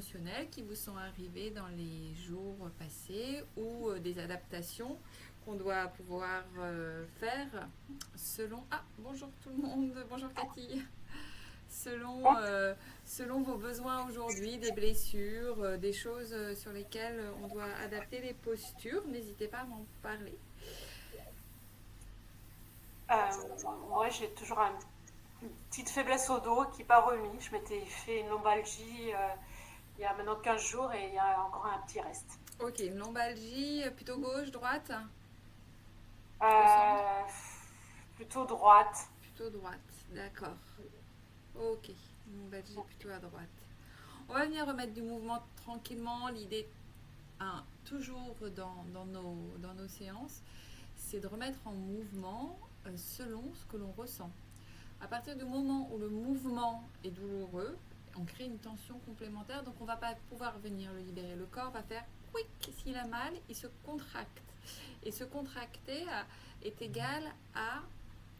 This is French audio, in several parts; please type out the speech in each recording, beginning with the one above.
émotionnelles qui vous sont arrivées dans les jours passés ou des adaptations qu'on doit pouvoir faire selon... Ah, bonjour tout le monde, bonjour Cathy. Selon, selon vos besoins aujourd'hui, des blessures, des choses sur lesquelles on doit adapter les postures, n'hésitez pas à m'en parler. Moi, j'ai toujours une petite faiblesse au dos qui n'est pas remis. Je m'étais fait une lombalgie il y a maintenant 15 jours et il y a encore un petit reste. Ok, une lombalgie plutôt gauche, droite, au centre? Euh, Plutôt droite. Plutôt droite, d'accord. Ok, lombalgie plutôt à droite. On va venir remettre du mouvement tranquillement. L'idée, toujours dans nos séances, c'est de remettre en mouvement selon ce que l'on ressent. À partir du moment où le mouvement est douloureux, on crée une tension complémentaire, donc on ne va pas pouvoir venir le libérer. Le corps va faire quick, s'il a mal, il se contracte. Et se contracter est égal à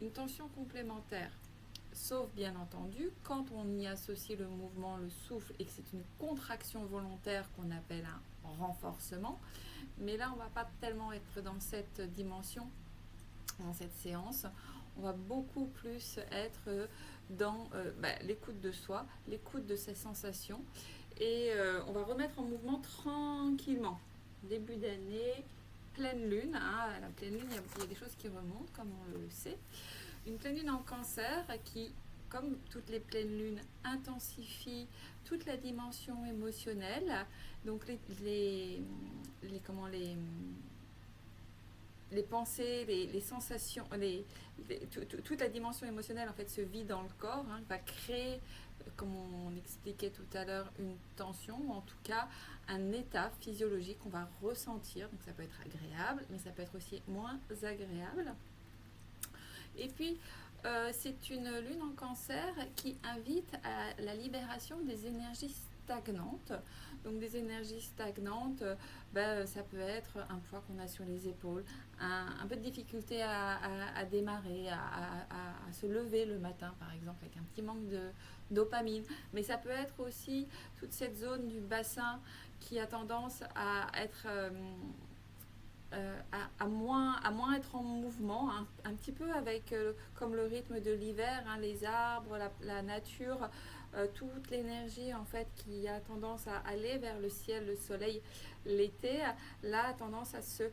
une tension complémentaire. Sauf bien entendu, quand on y associe le mouvement, le souffle, et que c'est une contraction volontaire qu'on appelle un renforcement. Mais là, on ne va pas tellement être dans cette dimension, dans cette séance. On va beaucoup plus être dans l'écoute de soi, l'écoute de ses sensations. Et on va remettre en mouvement tranquillement. Début d'année, pleine lune. À la pleine lune, il y a des choses qui remontent, comme on le sait. Une pleine lune en cancer qui, comme toutes les pleines lunes, intensifie toute la dimension émotionnelle. Donc les pensées, les sensations, toute la dimension émotionnelle en fait se vit dans le corps, va créer, comme on expliquait tout à l'heure, une tension, ou en tout cas un état physiologique qu'on va ressentir. Donc ça peut être agréable, mais ça peut être aussi moins agréable. Et puis, c'est une lune en cancer qui invite à la libération des énergies stagnantes. Donc des énergies stagnantes, ça peut être un poids qu'on a sur les épaules, un peu de difficulté à démarrer, à se lever le matin par exemple, avec un petit manque de dopamine. Mais ça peut être aussi toute cette zone du bassin qui a tendance à être... à moins être en mouvement, un petit peu avec comme le rythme de l'hiver, les arbres, la nature, toute l'énergie en fait qui a tendance à aller vers le ciel, le soleil l'été, là a tendance à se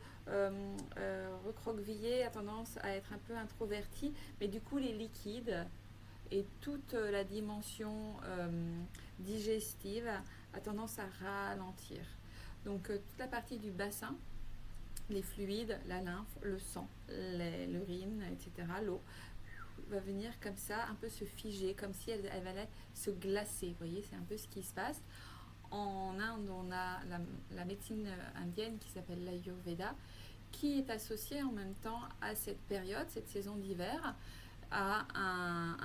recroqueviller, a tendance à être un peu introverti, mais du coup les liquides et toute la dimension digestive a tendance à ralentir. Donc toute la partie du bassin, les fluides, la lymphe, le sang, l'urine, etc., l'eau, va venir comme ça, un peu se figer, comme si elle allait se glacer. Vous voyez, c'est un peu ce qui se passe. En Inde, on a la médecine indienne qui s'appelle l'Ayurveda, qui est associée en même temps à cette période, cette saison d'hiver, à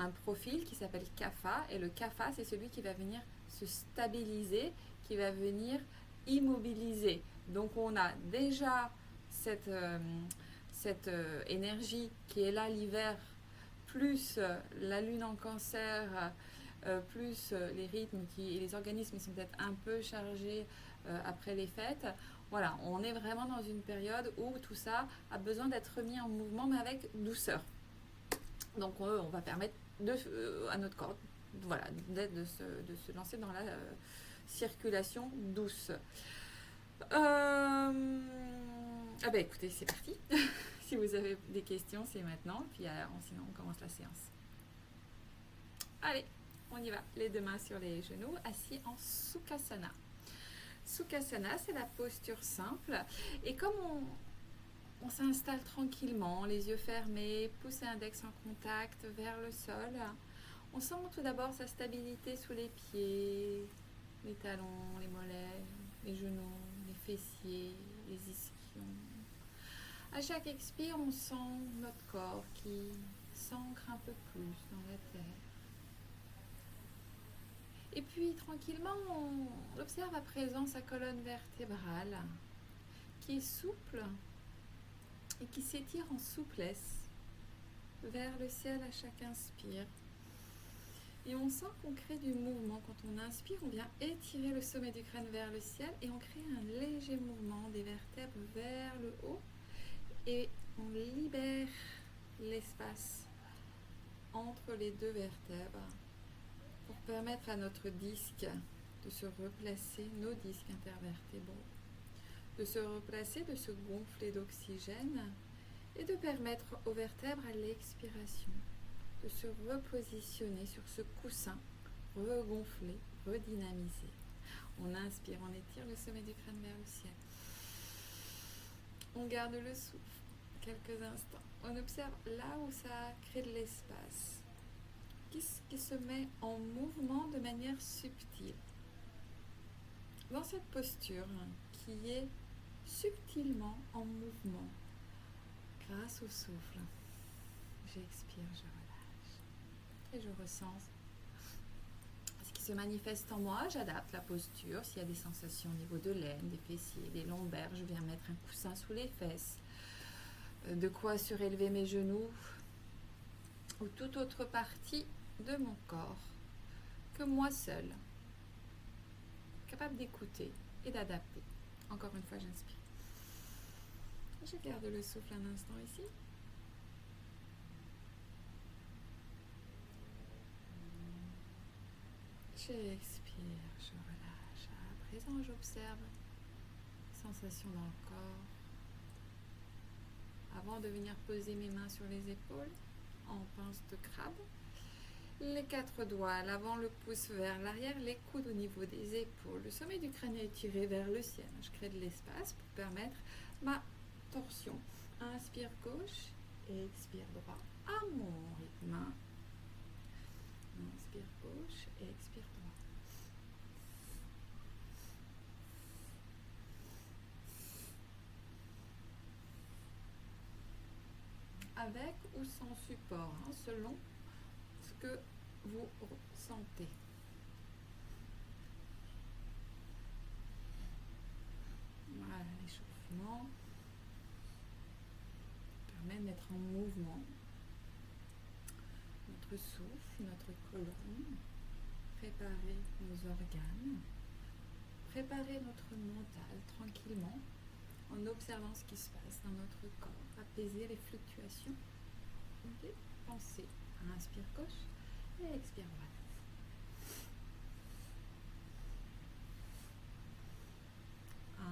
un profil qui s'appelle Kapha. Et le Kapha, c'est celui qui va venir se stabiliser, qui va venir immobiliser. Donc on a déjà cette énergie qui est là l'hiver, plus la lune en cancer, plus les rythmes et les organismes qui sont peut-être un peu chargés après les fêtes. Voilà, on est vraiment dans une période où tout ça a besoin d'être remis en mouvement, mais avec douceur. Donc on va permettre à notre corps de se lancer dans la circulation douce. Écoutez, c'est parti. Si vous avez des questions, c'est maintenant. Puis sinon, on commence la séance. Allez, on y va. Les deux mains sur les genoux, assis en Sukhasana. Sukhasana, c'est la posture simple. Et comme on s'installe tranquillement, les yeux fermés, pouce et index en contact vers le sol, on sent tout d'abord sa stabilité sous les pieds, les talons, les mollets, les genoux, les fessiers, les ischions. À chaque expire, on sent notre corps qui s'ancre un peu plus dans la terre. Et puis, tranquillement, on observe à présent sa colonne vertébrale qui est souple et qui s'étire en souplesse vers le ciel à chaque inspire. Et on sent qu'on crée du mouvement. Quand on inspire, on vient étirer le sommet du crâne vers le ciel et on crée un léger mouvement des vertèbres vers le haut. Et on libère l'espace entre les deux vertèbres pour permettre à notre disque de se replacer, nos disques intervertébraux, de se replacer, de se gonfler d'oxygène et de permettre aux vertèbres à l'expiration de se repositionner sur ce coussin, regonflé, redynamisé. On inspire, on étire le sommet du crâne vers le ciel. On garde le souffle quelques instants. On observe là où ça crée de l'espace, qui se met en mouvement de manière subtile. Dans cette posture qui est subtilement en mouvement, grâce au souffle, j'expire, je relâche et je ressens ce qui se manifeste en moi. J'adapte la posture. S'il y a des sensations au niveau de l'aine, des fessiers, des lombaires, je viens mettre un coussin sous les fesses, de quoi surélever mes genoux ou toute autre partie de mon corps que moi seule, capable d'écouter et d'adapter. Encore une fois, j'inspire. Je garde le souffle un instant ici. J'expire, je relâche. À présent, j'observe les sensations dans le corps. Avant de venir poser mes mains sur les épaules, en pince de crabe, les 4 doigts, l'avant, le pouce vers l'arrière, les coudes au niveau des épaules. Le sommet du crâne est tiré vers le ciel. Je crée de l'espace pour permettre ma torsion. Inspire gauche et expire droit à mon rythme. Inspire gauche et expire droit. Avec ou sans support, selon ce que vous ressentez. Voilà, l'échauffement permet de mettre en mouvement notre souffle, notre colonne, préparer nos organes, préparer notre mental tranquillement en observant ce qui se passe dans notre corps, apaiser les fluctuations des pensées. Inspire gauche et expire droite.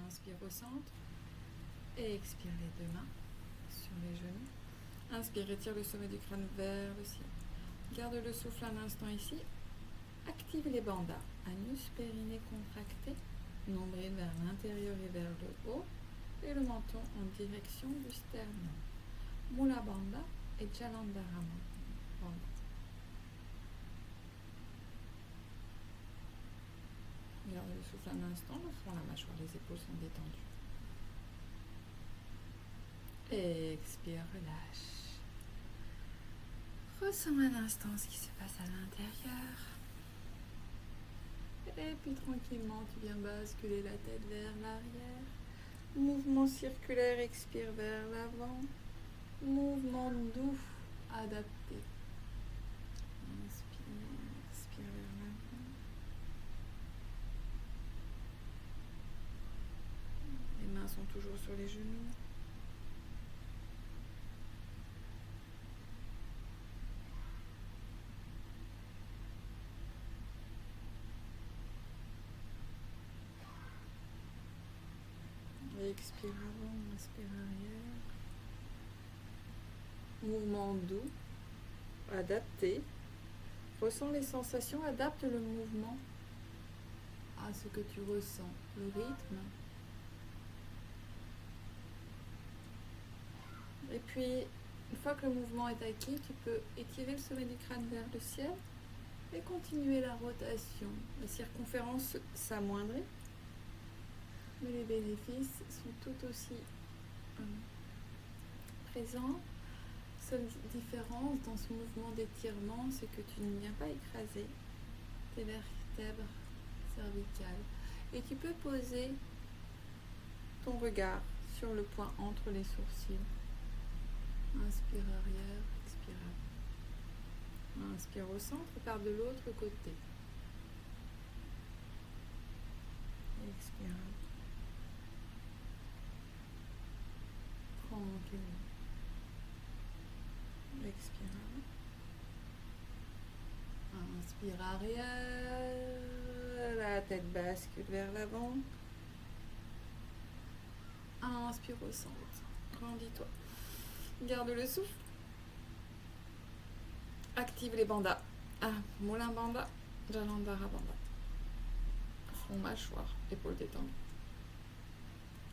Inspire au centre et expire les 2 mains sur les genoux. Inspire, étire le sommet du crâne vers le ciel. Garde le souffle un instant ici. Active les bandhas. Anus, périnée contracté, nombril vers l'intérieur et vers le haut, et le menton en direction du sternum. Mula Bandha et Jalandhara Bandha. Garde le souffle un instant, le front, la mâchoire, les épaules sont détendues. Expire, relâche. Ressens un instant ce qui se passe à l'intérieur. Et puis tranquillement, tu viens basculer la tête vers l'arrière. Mouvement circulaire, expire vers l'avant. Mouvement doux, adapté. Inspire, expire vers l'avant. Les mains sont toujours sur les genoux. Expire avant, inspire arrière. Mouvement doux, adapté. Ressens les sensations, adapte le mouvement à ce que tu ressens, le rythme. Et puis, une fois que le mouvement est acquis, tu peux étirer le sommet du crâne vers le ciel et continuer la rotation. La circonférence s'amoindrit, mais les bénéfices sont tout aussi présents. La seule différence dans ce mouvement d'étirement, c'est que tu ne viens pas écraser tes vertèbres cervicales. Et tu peux poser ton regard sur le point entre les sourcils. Inspire arrière, expire Inspire au centre, part de l'autre côté. Expire. Tranquillement. Expire. Inspire arrière. La tête bascule vers l'avant. Inspire au centre. Grandis-toi. Garde le souffle. Active les bandas. Moulin banda. Jalandhara banda. Front mâchoire. Épaules détendues.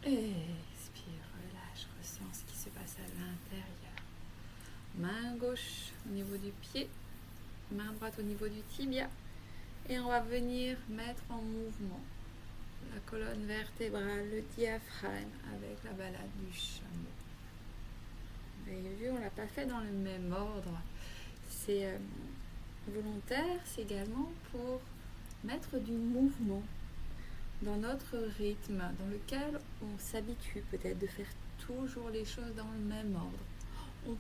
Expire. Relâche. Ressens ce qui se passe à l'intérieur. Main gauche au niveau du pied. Main droite au niveau du tibia. Et on va venir mettre en mouvement la colonne vertébrale, le diaphragme avec la balade du chameau. Vous avez vu, on ne l'a pas fait dans le même ordre. C'est volontaire, c'est également pour mettre du mouvement dans notre rythme, dans lequel on s'habitue peut-être de faire toujours les choses dans le même ordre. On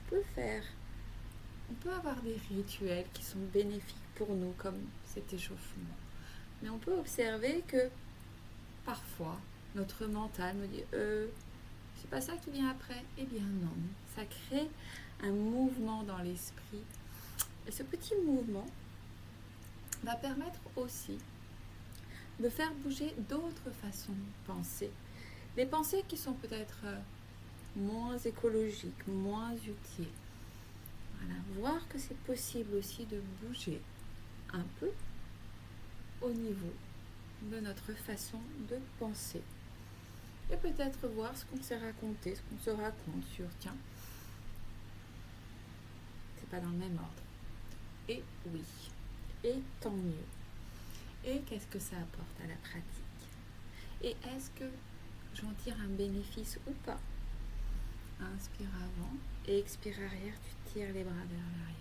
peut avoir des rituels qui sont bénéfiques pour nous, comme cet échauffement. Mais on peut observer que parfois, notre mental me dit c'est pas ça qui vient après. Eh bien non, ça crée un mouvement dans l'esprit. Et ce petit mouvement va permettre aussi de faire bouger d'autres façons de penser. Des pensées qui sont peut-être moins écologiques, moins utiles. Voilà. Voir que c'est possible aussi de bouger un peu au niveau de notre façon de penser. Et peut-être voir ce qu'on s'est raconté, ce qu'on se raconte sur tiens, c'est pas dans le même ordre. Et oui, et tant mieux. Et qu'est-ce que ça apporte à la pratique? Et est-ce que j'en tire un bénéfice ou pas? Inspire avant et expire arrière, tu tires les bras vers l'arrière.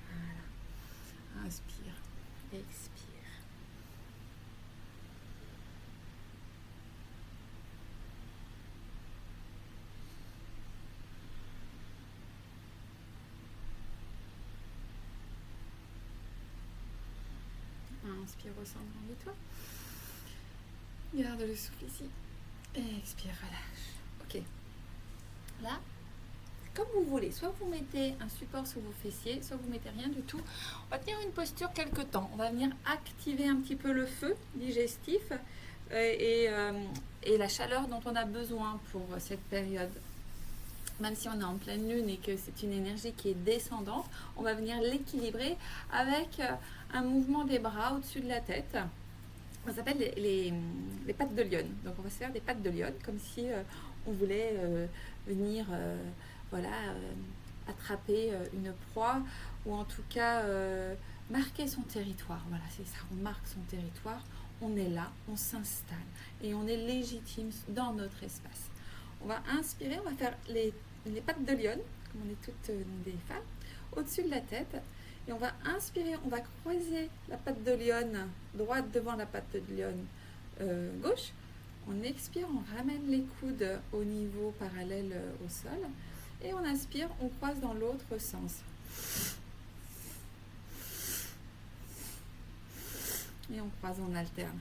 Voilà. Inspire, expire. Inspire au centre, grandis-toi. Garde le souffle ici. Et expire, relâche. Ok. Là, comme vous voulez. Soit vous mettez un support sous vos fessiers, soit vous mettez rien du tout. On va tenir une posture quelque temps. On va venir activer un petit peu le feu digestif et la chaleur dont on a besoin pour cette période. Même si on est en pleine lune et que c'est une énergie qui est descendante, on va venir l'équilibrer avec un mouvement des bras au-dessus de la tête. Ça s'appelle les pattes de lionne. Donc on va se faire des pattes de lionne comme si on voulait venir attraper une proie ou en tout cas marquer son territoire. Voilà, c'est ça, on marque son territoire, on est là, on s'installe et on est légitime dans notre espace. On va inspirer, on va faire les pattes de lionne, comme on est toutes des femmes, au-dessus de la tête. Et on va inspirer, on va croiser la patte de lionne droite devant la patte de lionne gauche. On expire, on ramène les coudes au niveau parallèle au sol. Et on inspire, on croise dans l'autre sens. Et on croise, on alterne.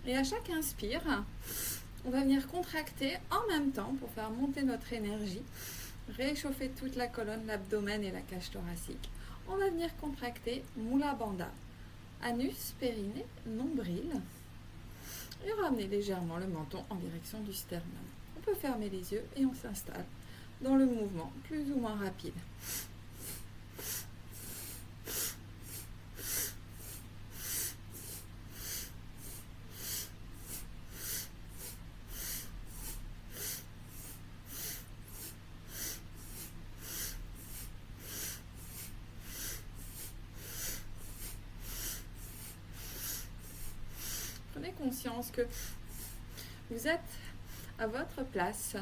Et à chaque inspire, on va venir contracter en même temps pour faire monter notre énergie, réchauffer toute la colonne, l'abdomen et la cage thoracique. On va venir contracter Mula Bandha, anus, périnée, nombril et ramener légèrement le menton en direction du sternum. On peut fermer les yeux et on s'installe dans le mouvement plus ou moins rapide. Prenez conscience que vous êtes à votre place,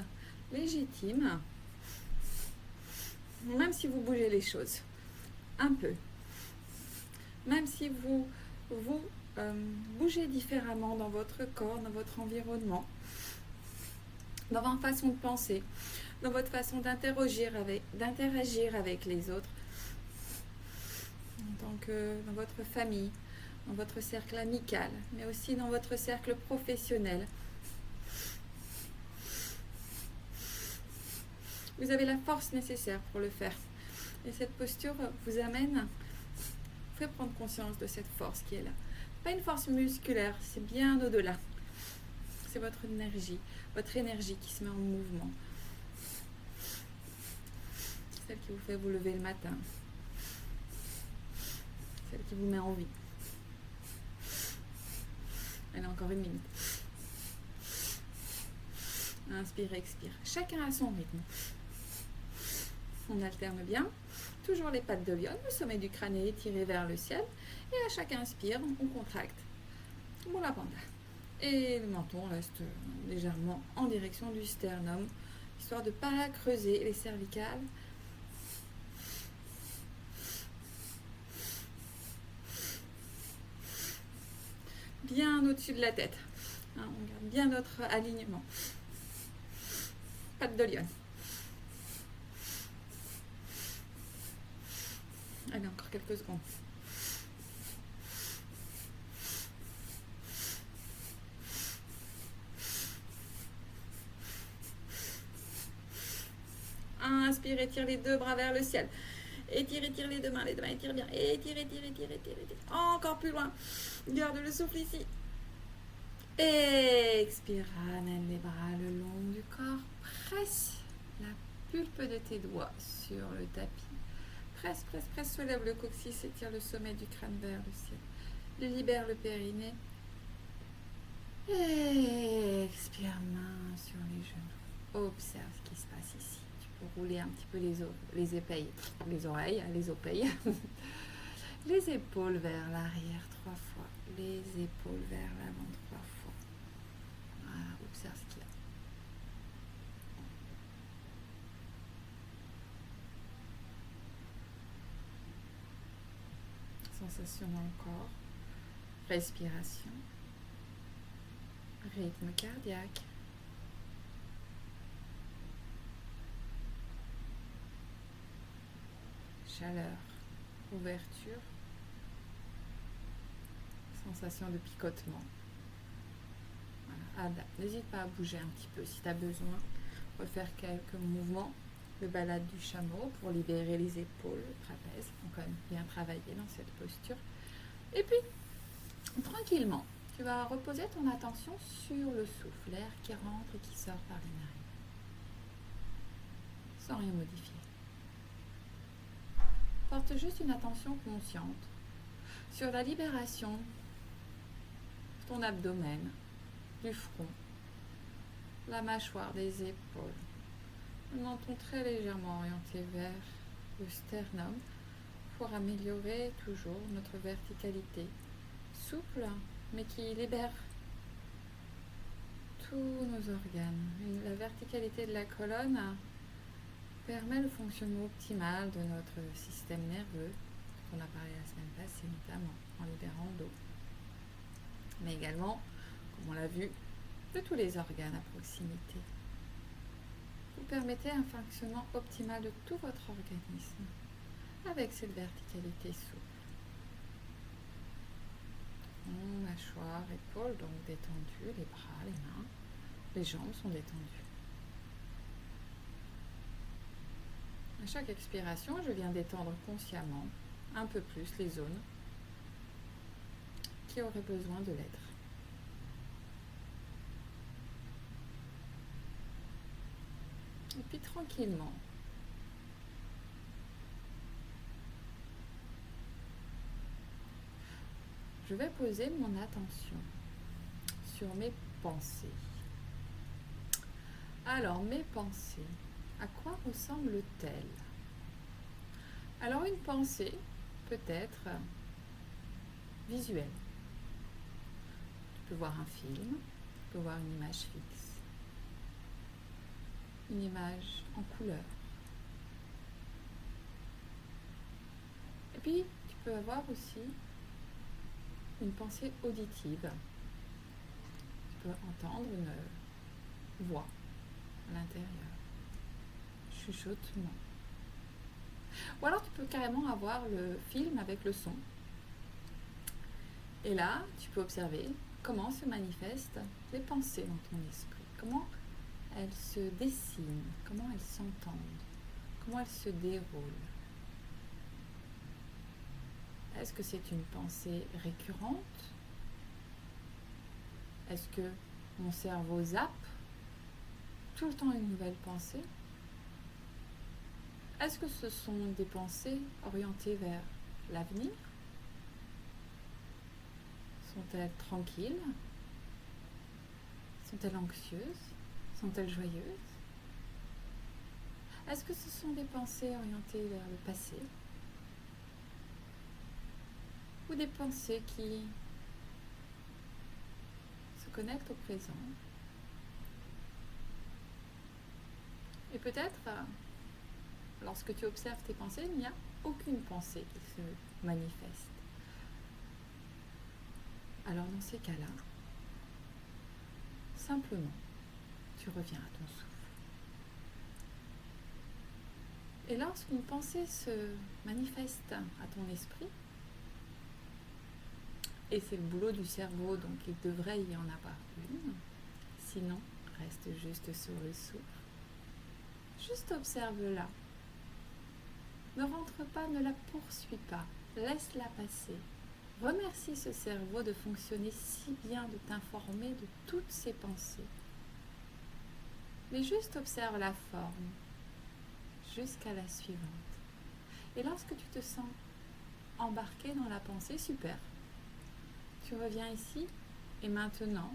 légitime, même si vous bougez les choses un peu, même si vous bougez différemment dans votre corps, dans votre environnement, dans votre façon de penser, dans votre façon d'interagir avec les autres, dans votre famille, dans votre cercle amical, mais aussi dans votre cercle professionnel. Vous avez la force nécessaire pour le faire. Et cette posture vous fait prendre conscience de cette force qui est là. Pas une force musculaire, c'est bien au-delà. C'est votre énergie qui se met en mouvement. Celle qui vous fait vous lever le matin. Celle qui vous met en vie. Allez, encore une minute. Inspire, expire. Chacun à son rythme. On alterne bien. Toujours les pattes de lion, le sommet du crâne est étiré vers le ciel. Et à chaque inspire, on contracte Mula Bandha. Et le menton reste légèrement en direction du sternum, histoire de ne pas creuser les cervicales. Bien au-dessus de la tête. On garde bien notre alignement. Patte de lion. Allez, encore quelques secondes. Inspire, étire les deux bras vers le ciel. Étire les deux mains, étire bien. Étire. Encore plus loin. Garde le souffle ici. Expire, ramène les bras le long du corps. Presse la pulpe de tes doigts sur le tapis. Presse, soulève le coccyx, étire le sommet du crâne vers le ciel. Libère le périnée. Expire, main sur les genoux. Observe ce qui se passe ici. Tu peux rouler un petit peu les oreilles, les épaules vers l'arrière 3 fois. Les épaules vers l'avant 3 fois. Voilà, observe ce qu'il y a. Sensation dans le corps, respiration, rythme cardiaque, chaleur, ouverture, sensation de picotement. Voilà. N'hésite pas à bouger un petit peu si tu as besoin. Refaire quelques mouvements de balade du chameau pour libérer les épaules, le trapèze. Il faut quand même bien travailler dans cette posture. Et puis, tranquillement, tu vas reposer ton attention sur le souffle, l'air qui rentre et qui sort par les narines, sans rien modifier. Porte juste une attention consciente sur la libération de ton abdomen, du front, la mâchoire, des épaules. Le menton très légèrement orienté vers le sternum pour améliorer toujours notre verticalité. Souple, mais qui libère tous nos organes. La verticalité de la colonne permet le fonctionnement optimal de notre système nerveux, dont on a parlé la semaine passée, notamment en libérant l'eau. Mais également, comme on l'a vu, de tous les organes à proximité. Vous permettez un fonctionnement optimal de tout votre organisme avec cette verticalité souple. Mâchoire, épaules donc détendues, les bras, les mains, les jambes sont détendues. À chaque expiration, je viens détendre consciemment un peu plus les zones qui auraient besoin de l'être. Et puis tranquillement, je vais poser mon attention sur mes pensées. Alors, mes pensées, à quoi ressemblent-elles? Alors, une pensée peut être visuelle. Tu peux voir un film, tu peux voir une image fixe, une image en couleur. Et puis, tu peux avoir aussi une pensée auditive. Tu peux entendre une voix à l'intérieur. Chuchotement. Ou alors tu peux carrément avoir le film avec le son. Et là, tu peux observer comment se manifestent les pensées dans ton esprit. Comment elles se dessinent, comment elles s'entendent, comment elles se déroulent. Est-ce que c'est une pensée récurrente? Est-ce que mon cerveau zappe tout le temps une nouvelle pensée? Est-ce que ce sont des pensées orientées vers l'avenir? Sont-elles tranquilles? Sont-elles anxieuses? Sont-elles joyeuses? Est-ce que ce sont des pensées orientées vers le passé? Ou des pensées qui se connectent au présent? Et peut-être, lorsque tu observes tes pensées, il n'y a aucune pensée qui se manifeste. Alors dans ces cas-là, simplement, tu reviens à ton souffle. Et lorsqu'une pensée se manifeste à ton esprit, et c'est le boulot du cerveau, donc il devrait y en avoir une, sinon, reste juste sur le souffle. Juste observe-la. Ne rentre pas, ne la poursuis pas, laisse-la passer. Remercie ce cerveau de fonctionner si bien, de t'informer de toutes ces pensées. Mais juste observe la forme, jusqu'à la suivante. Et lorsque tu te sens embarqué dans la pensée, super. Tu reviens ici et maintenant,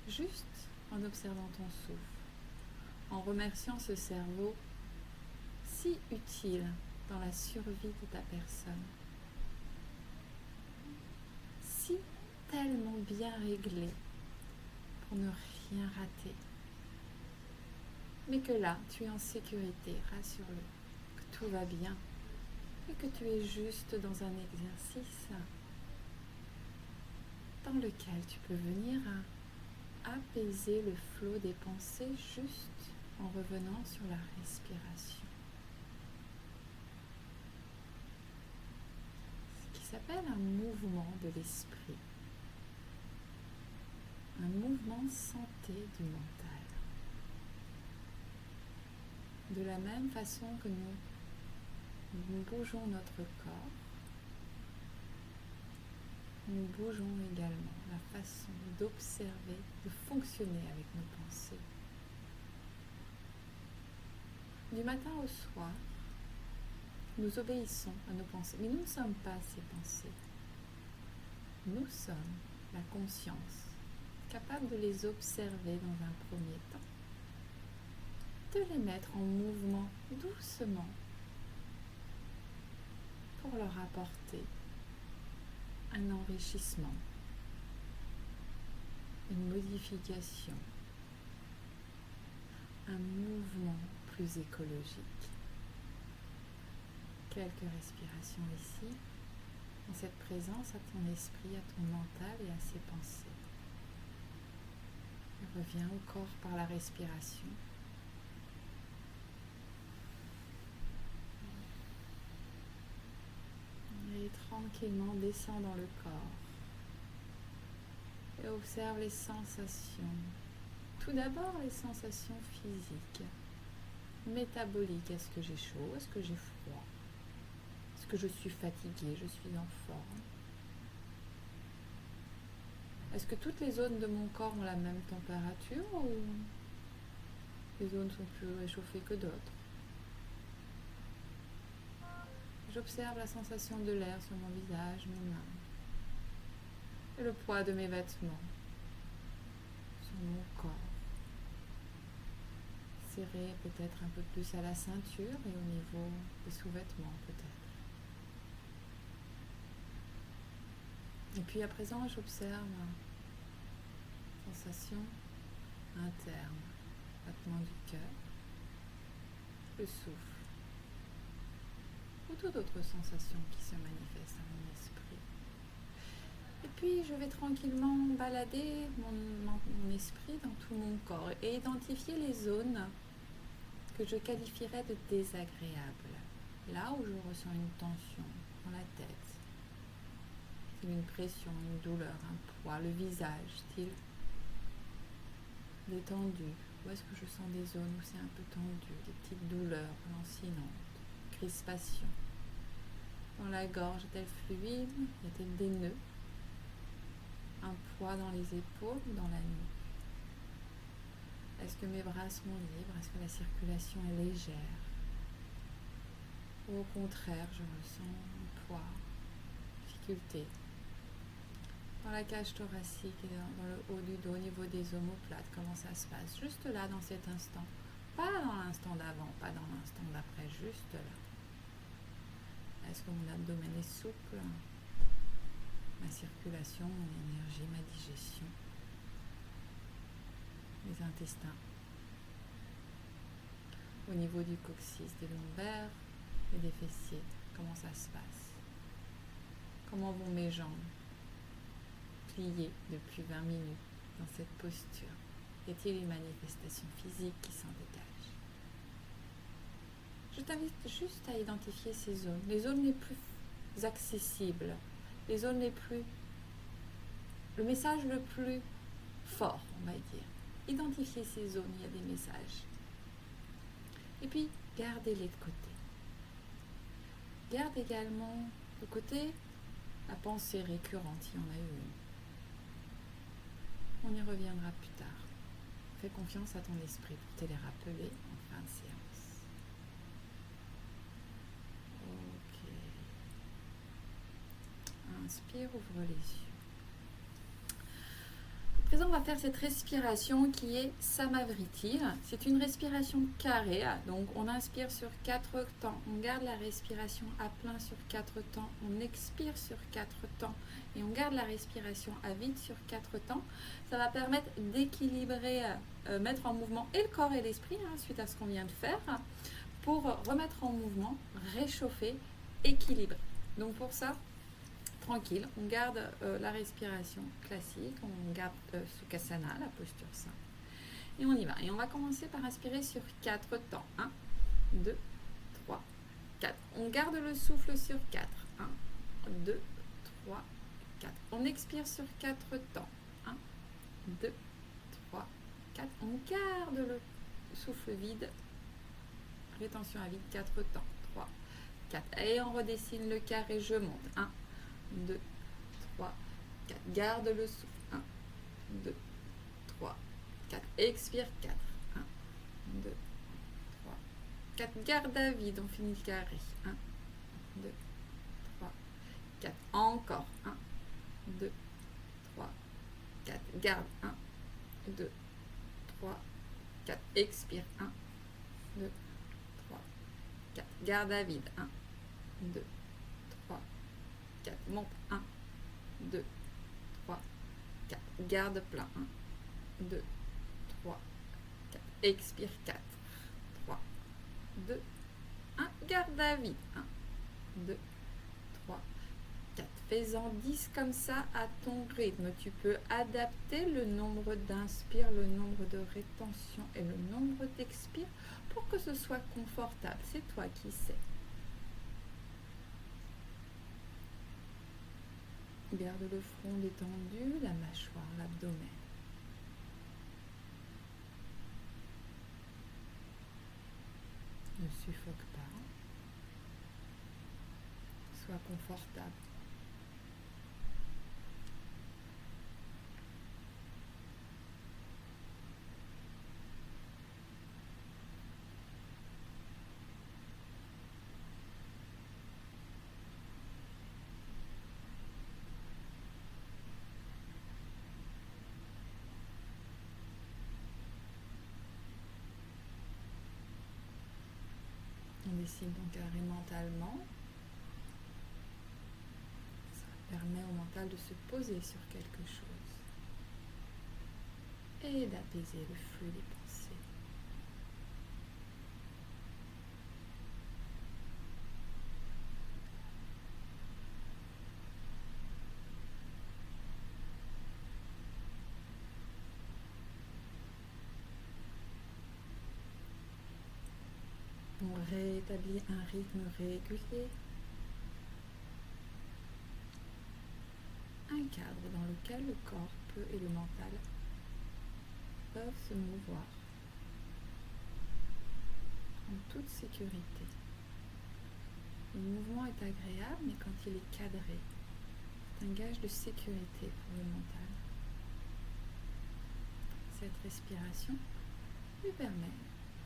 juste en observant ton souffle, en remerciant ce cerveau si utile dans la survie de ta personne, si tellement bien réglé pour ne rien rater. Mais que là, tu es en sécurité, rassure-le, que tout va bien et que tu es juste dans un exercice dans lequel tu peux venir apaiser le flot des pensées juste en revenant sur la respiration. Ce qui s'appelle un mouvement de l'esprit, un mouvement santé du mental. De la même façon que nous bougeons notre corps, nous bougeons également la façon d'observer, de fonctionner avec nos pensées. Du matin au soir, nous obéissons à nos pensées, mais nous ne sommes pas ces pensées. Nous sommes la conscience, capable de les observer dans un premier temps, de les mettre en mouvement doucement pour leur apporter un enrichissement, une modification, un mouvement plus écologique. Quelques respirations ici, dans cette présence à ton esprit, à ton mental et à ses pensées. Et reviens au corps par la respiration. Et tranquillement descends dans le corps et observe les sensations. Tout d'abord les sensations physiques, métaboliques. Est-ce que j'ai chaud? Est-ce que j'ai froid? Est-ce que je suis fatiguée? Je suis en forme? Est-ce que toutes les zones de mon corps ont la même température ou les zones sont plus réchauffées que d'autres? J'observe la sensation de l'air sur mon visage, mes mains, et le poids de mes vêtements sur mon corps. Serré peut-être un peu plus à la ceinture et au niveau des sous-vêtements peut-être. Et puis à présent, j'observe la sensation interne, battement du cœur, le souffle, ou toute autre sensation qui se manifeste à mon esprit. Et puis je vais tranquillement balader mon esprit dans tout mon corps et identifier les zones que je qualifierais de désagréables. Là où je ressens une tension dans la tête, une pression, une douleur, un poids, le visage, style détendu. Où est-ce que je sens des zones où c'est un peu tendu, des petites douleurs lancinantes, crispation. Dans la gorge, est-elle fluide? Y a-t-il des nœuds? Un poids dans les épaules ou dans la nuque? Est-ce que mes bras sont libres? Est-ce que la circulation est légère? Ou au contraire, je ressens un poids, difficulté. Dans la cage thoracique et dans le haut du dos, au niveau des omoplates, comment ça se passe? Juste là, dans cet instant. Pas dans l'instant d'avant, pas dans l'instant d'après, juste là. Est-ce que mon abdomen est souple? Ma circulation, mon énergie, ma digestion. Les intestins. Au niveau du coccyx, des lombaires et des fessiers, comment ça se passe? Comment vont mes jambes? Pliées depuis 20 minutes dans cette posture. Y a-t-il une manifestation physique qui s'en dégage? Je t'invite juste à identifier ces zones, les zones les plus accessibles, les zones les plus... le message le plus fort, on va dire. Identifier ces zones, il y a des messages. Et puis, gardez-les de côté. Garde également de côté la pensée récurrente, s'il y en a eu une. On y reviendra plus tard. Fais confiance à ton esprit pour te les rappeler en fin de séance. Ok. Inspire, ouvre les yeux. À présent, on va faire cette respiration qui est Samavriti. C'est une respiration carrée. Donc, on inspire sur 4 temps. On garde la respiration à plein sur 4 temps. On expire sur 4 temps. Et on garde la respiration à vide sur 4 temps. Ça va permettre d'équilibrer, mettre en mouvement et le corps et l'esprit, suite à ce qu'on vient de faire, pour remettre en mouvement, réchauffer, équilibrer. Donc, pour ça, tranquille, on garde la respiration classique, on garde Sukhasana, la posture simple. Et on y va. Et on va commencer par inspirer sur 4 temps. 1, 2, 3, 4. On garde le souffle sur 4. 1, 2, 3, 4. On expire sur 4 temps. 1, 2, 3, 4. On garde le souffle vide. Rétention à vide, 4 temps. 3, 4. Et on redessine le carré, je monte. 1, 2, 3, 4. Garde le souffle. 1, 2, 3, 4. Expire 4. 1, 2, 3, 4. Garde à vide, on finit le carré. 1, 2, 3, 4. Encore. 1, 2, 3, 4. Garde. 1, 2, 3, 4. Expire. 1, 2, 3, 4. Garde à vide. 1, 2, 3, 4. Monte. 1, 2, 3, 4. Garde plein. 1, 2, 3, 4. Expire 4. 3, 2, 1. Garde à vide. 1, 2, 3, 4. Fais-en 10 comme ça à ton rythme. Tu peux adapter le nombre d'inspires, le nombre de rétentions et le nombre d'expires pour que ce soit confortable. C'est toi qui sais. Garde le front détendu, la mâchoire, l'abdomen. Ne suffoque pas. Sois confortable. On décide donc carré mentalement. Ça permet au mental de se poser sur quelque chose et d'apaiser le flux des pensées. rétablit un rythme régulier, un cadre dans lequel le corps et le mental peuvent se mouvoir en toute sécurité. Le mouvement est agréable, mais quand il est cadré, c'est un gage de sécurité pour le mental. Cette respiration te permet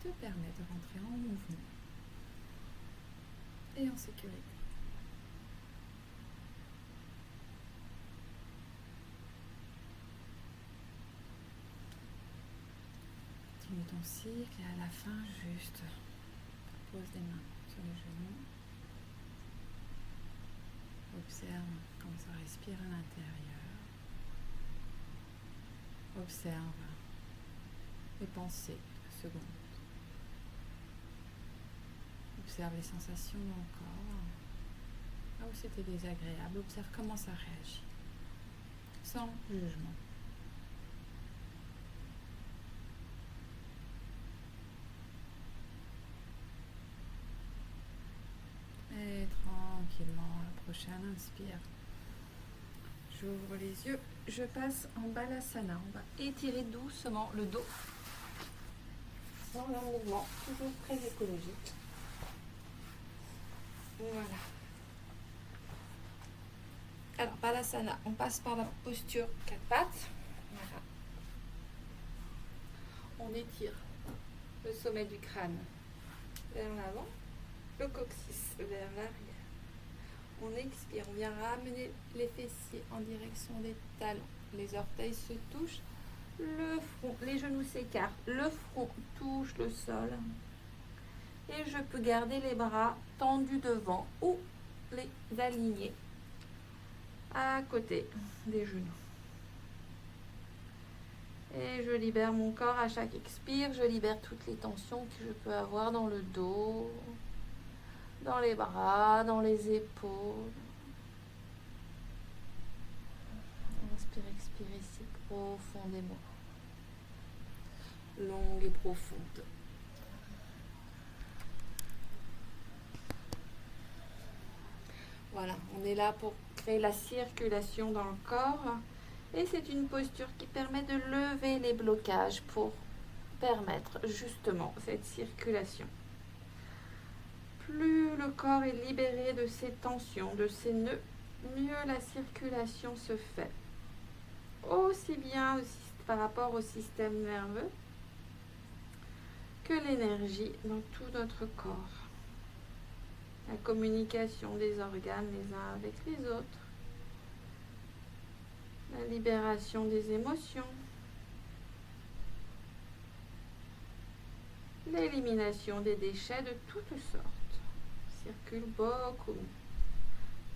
de rentrer en mouvement et en sécurité. Continue ton cycle et à la fin, juste pose des mains sur les genoux. Observe comment ça respire à l'intérieur. Observe les pensées de secondes. Observe les sensations dans le corps. Là où c'était désagréable, observe comment ça réagit. Sans jugement. Et tranquillement, la prochaine, inspire. J'ouvre les yeux, je passe en Balasana. On va étirer doucement le dos. Sans un mouvement, toujours très écologique. Voilà. Alors, Balasana, on passe par la posture 4 pattes. Voilà. On étire le sommet du crâne vers l'avant, le coccyx vers l'arrière. On expire, on vient ramener les fessiers en direction des talons. Les orteils se touchent, le front, les genoux s'écartent, le front touche le sol. Et je peux garder les bras tendus devant ou les aligner à côté des genoux. Et je libère mon corps à chaque expire. Je libère toutes les tensions que je peux avoir dans le dos, dans les bras, dans les épaules. Inspire, expire ici profondément. Longue et profonde. Voilà, on est là pour créer la circulation dans le corps. Et c'est une posture qui permet de lever les blocages pour permettre justement cette circulation. Plus le corps est libéré de ses tensions, de ses nœuds, mieux la circulation se fait. Aussi bien par rapport au système nerveux que l'énergie dans tout notre corps. La communication des organes les uns avec les autres. La libération des émotions. L'élimination des déchets de toutes sortes. Circule beaucoup.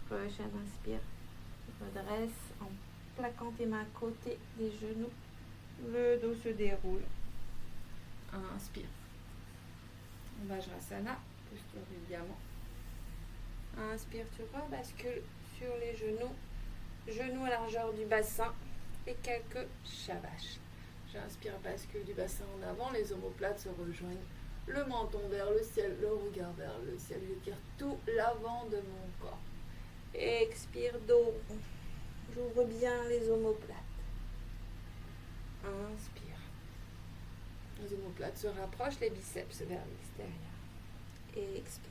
Prochaine inspire. Redresse en plaquant tes mains à côté des genoux. Le dos se déroule. Inspire. Vajrasana, posture du diamant. Inspire, tu rebascules sur les genoux. Genoux à largeur du bassin et quelques shavash. J'inspire, bascule du bassin en avant, les omoplates se rejoignent. Le menton vers le ciel, le regard vers le ciel. J'étire tout l'avant de mon corps. Expire, dos rond. J'ouvre bien les omoplates. Inspire. Les omoplates se rapprochent, les biceps vers l'extérieur. Et expire.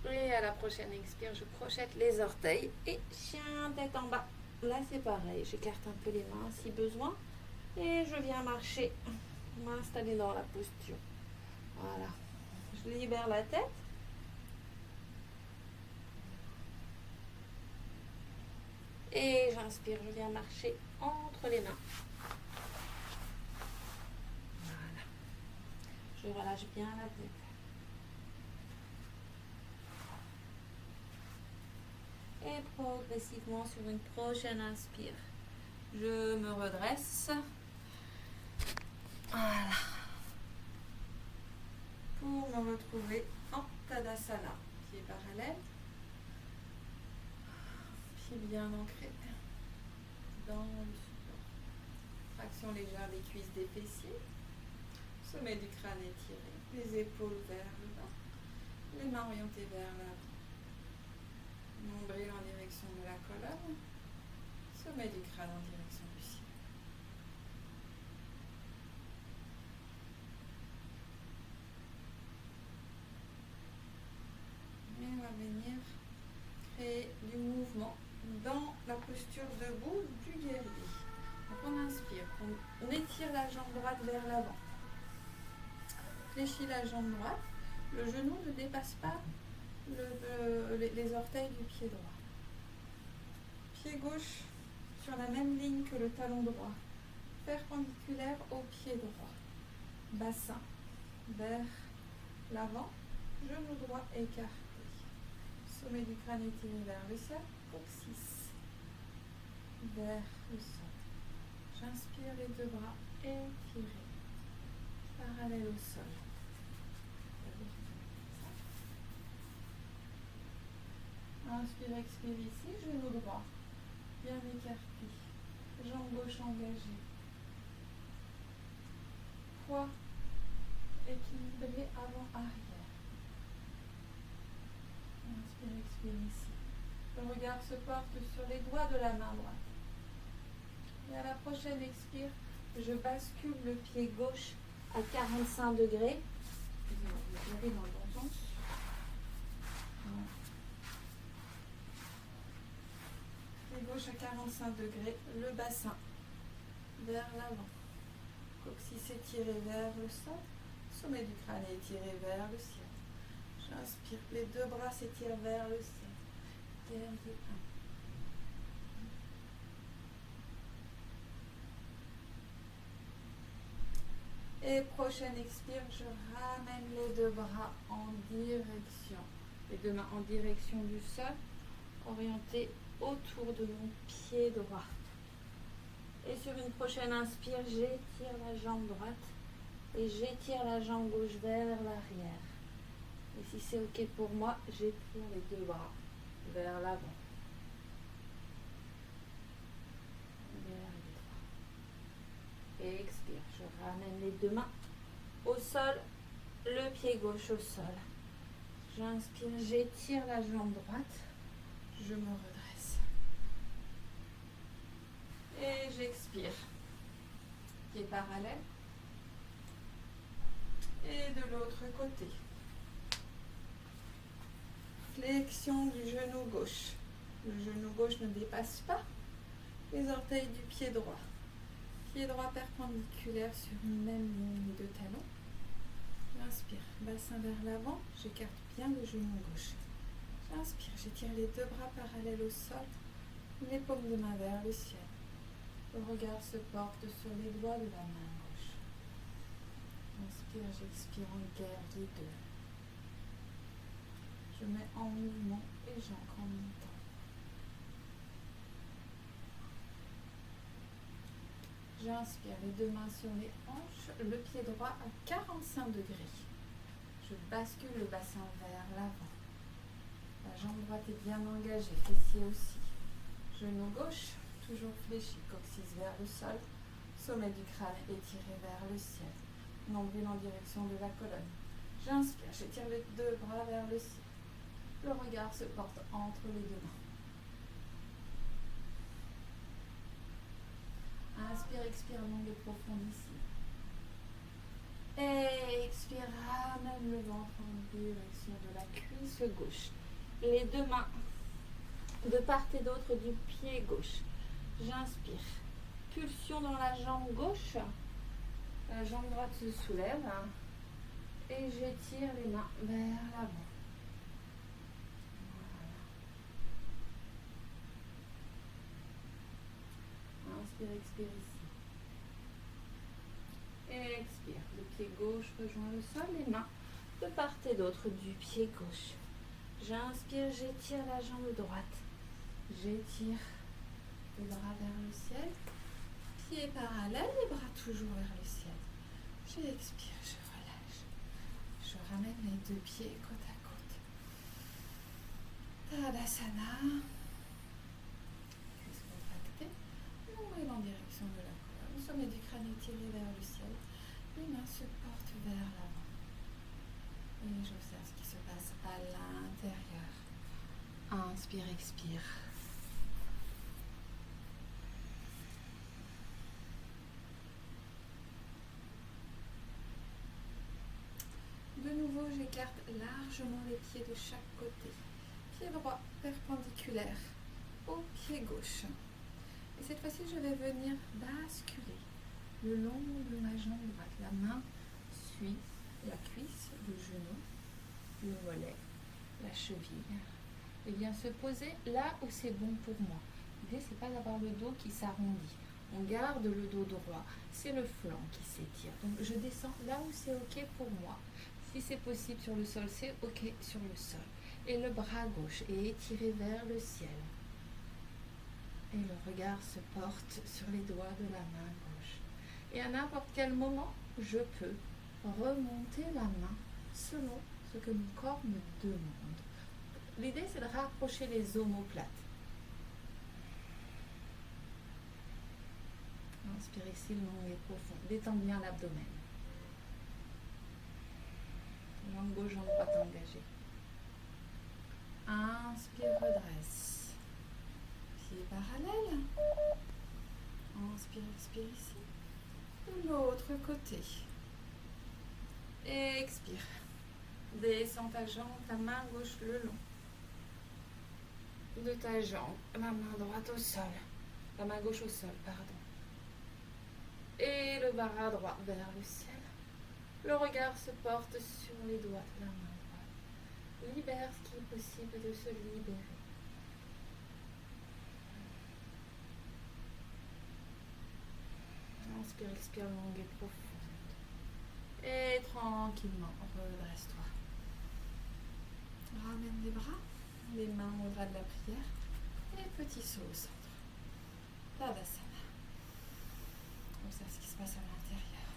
Et à la prochaine expire, je crochette les orteils et chien tête en bas. Là c'est pareil, j'écarte un peu les mains si besoin et je viens marcher, m'installer dans la posture. Voilà, je libère la tête. Et j'inspire, je viens marcher entre les mains. Voilà, je relâche bien la tête. Et progressivement sur une prochaine inspire, je me redresse. Voilà. Pour me retrouver en Tadasana, pied parallèle, pied bien ancré dans le support. Traction légère des cuisses, des fessiers, sommet du crâne étiré, les épaules vers le bas, les mains orientées vers l'avant, nombril en direction de la colonne, sommet du crâne en direction du ciel. Et on va venir créer du mouvement dans la posture debout du guerrier. Donc on inspire, on étire la jambe droite vers l'avant, fléchit la jambe droite, le genou ne dépasse pas les orteils du pied droit. Pied gauche sur la même ligne que le talon droit, perpendiculaire au pied droit. Bassin vers l'avant, genou droit écarté. Sommet du crâne étiré vers le ciel, coccyx vers le sol. J'inspire les deux bras étirés, parallèles au sol. Inspire, expire ici, genou droit, bien écarté, jambe gauche engagée. Poids équilibré avant-arrière. Inspire, expire ici. Le regard se porte sur les doigts de la main droite. Et à la prochaine expire, je bascule le pied gauche à 45 degrés. Je vais dans le bon sens. Pied gauche à 45 degrés, le bassin vers l'avant. Coccyx étiré vers le sol, sommet du crâne étiré vers le ciel. J'inspire, les deux bras s'étirent vers le ciel. Guerrier 1. Et prochaine expire, je ramène les deux bras en direction, les deux mains en direction du sol, orientés autour de mon pied droit. Et sur une prochaine inspire, j'étire la jambe droite et j'étire la jambe gauche vers l'arrière. Et si c'est ok pour moi, j'étire les deux bras vers l'avant. Vers les trois. Et expire, je ramène les deux mains au sol, le pied gauche au sol. J'inspire, j'étire la jambe droite, je me redresse. Et j'expire. Pied parallèle. Et de l'autre côté. Flexion du genou gauche. Le genou gauche ne dépasse pas les orteils du pied droit. Pied droit perpendiculaire sur une même ligne de talon. J'inspire, bassin vers l'avant, j'écarte bien le genou gauche. J'inspire, j'étire les deux bras parallèles au sol, les paumes de main vers le ciel. Le regard se porte sur les doigts de la main gauche. Inspire, j'expire en guerrier 2. Je mets en mouvement et j'ancre en même temps. J'inspire, les deux mains sur les hanches, le pied droit à 45 degrés. Je bascule le bassin vers l'avant. La jambe droite est bien engagée, fessier aussi. Genou gauche, toujours fléchi, coccyx vers le sol, sommet du crâne étiré vers le ciel, nombril en direction de la colonne. J'inspire, j'étire les deux bras vers le ciel. Le regard se porte entre les deux mains. Inspire, expire, longue et profonde ici. Et expire, ramène le ventre en direction de la cuisse gauche. Les deux mains de part et d'autre du pied gauche. J'inspire. Pulsion dans la jambe gauche. La jambe droite se soulève. Et j'étire les mains vers l'avant. Voilà. Inspire, expire ici. Et expire. Le pied gauche rejoint le sol. Les mains de part et d'autre du pied gauche. J'inspire, j'étire la jambe droite. J'étire les bras vers le ciel. Pieds parallèles, les bras toujours vers le ciel. J'expire, je relâche. Je ramène les deux pieds côte à côte. Tadasana. Cuisse contractée. Nombril en direction de la colonne. Sommet du crâne étiré vers le ciel. Les mains se portent vers l'avant. Et j'observe ce qui se passe à l'intérieur. Inspire, expire. De nouveau, j'écarte largement les pieds de chaque côté. Pied droit perpendiculaire au pied gauche. Et cette fois-ci, je vais venir basculer le long de ma jambe droite. La main suit la cuisse, le genou, le mollet, la cheville. Et bien se poser là où c'est bon pour moi. L'idée, c'est pas d'avoir le dos qui s'arrondit. On garde le dos droit. C'est le flanc qui s'étire. Donc, je descends là où c'est OK pour moi. Si c'est possible sur le sol, c'est OK sur le sol. Et le bras gauche est étiré vers le ciel. Et le regard se porte sur les doigts de la main gauche. Et à n'importe quel moment, je peux remonter la main selon ce que mon corps me demande. L'idée, c'est de rapprocher les omoplates. Inspire ici, long et profond. Détends bien l'abdomen. Jambe gauche, jambe droite engagée. Inspire, redresse. Pieds parallèles. Inspire, expire ici. De l'autre côté. Expire. Descends ta jambe, ta main gauche le long de ta jambe. La main droite au sol. La main gauche au sol, pardon. Et le bras droit vers le ciel. Le regard se porte sur les doigts de la main droite. Libère ce qui est possible de se libérer. Inspire, expire longue et profonde. Et tranquillement, redresse-toi. Ramène les bras, les mains au bras de la prière. Et petit saut au centre. Tadasana. Observe ce qui se passe à l'intérieur.